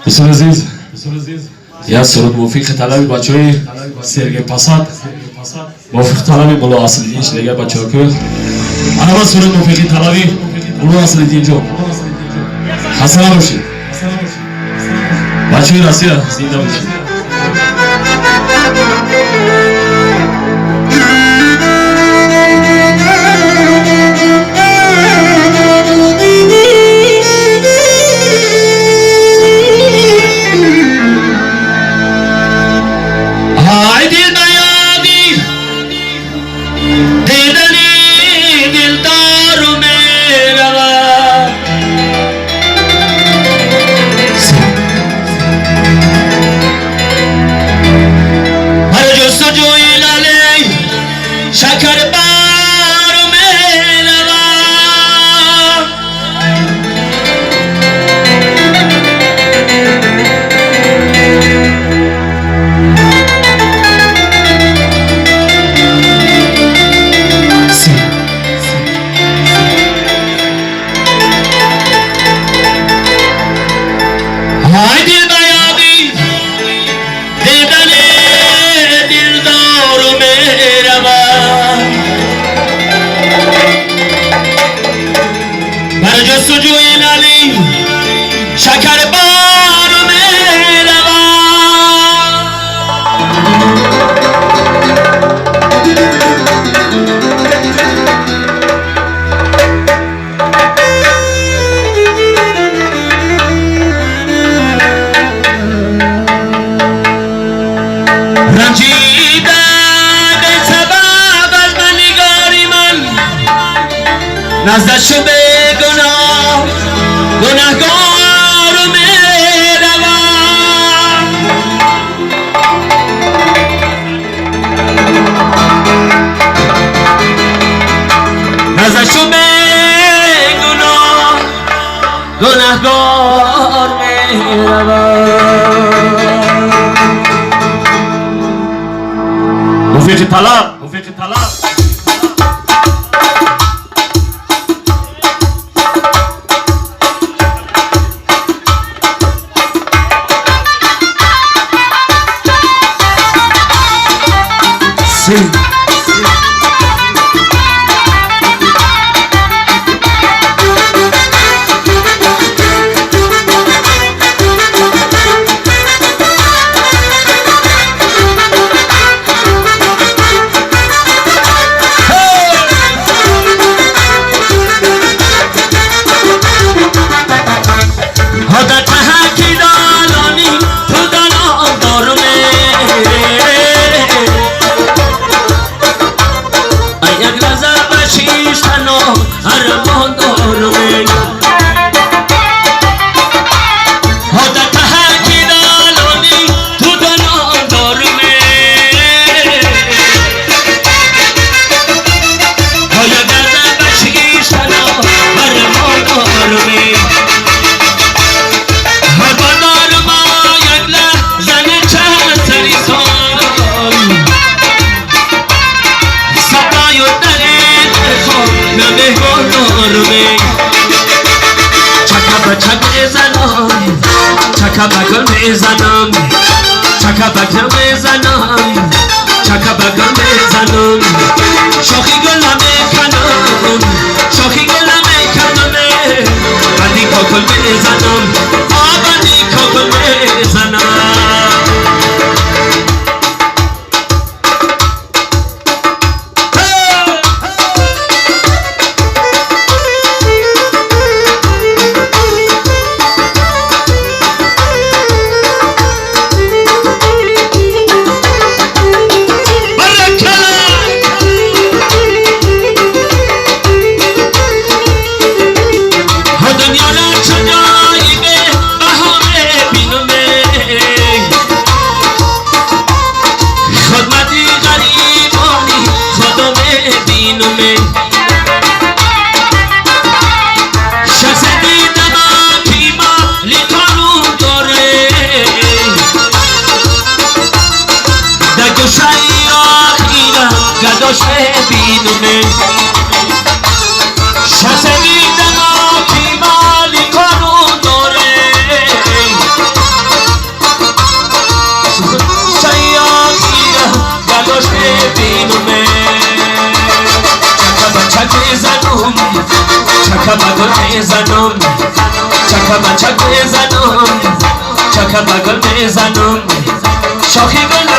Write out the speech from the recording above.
بسیار عزیز یا سرود موفق طلبی بچه‌های سرگی پاساد موفق طلبی بلو اصل دینش دیگه بچه‌ها که انا با سرود موفق طلبی بلو اصل دین جو حسنا باشید بچه‌های راسیه زنده باشید نزدش به گناه گناهگار میروم نزدش به گناه گناهگار میروم موفق طلب چکا بگل میزنم چکا بگل میزنم چکا بگل میزنم شاخی گلم میکنم شاخی گلم میکنم بندی کاکل میزنم بندی کاکل میزنم بینومه چکا بچک میزنم چکا بگل میزنم چکا بچک میزنم چکا بگل میزنم شاخی گل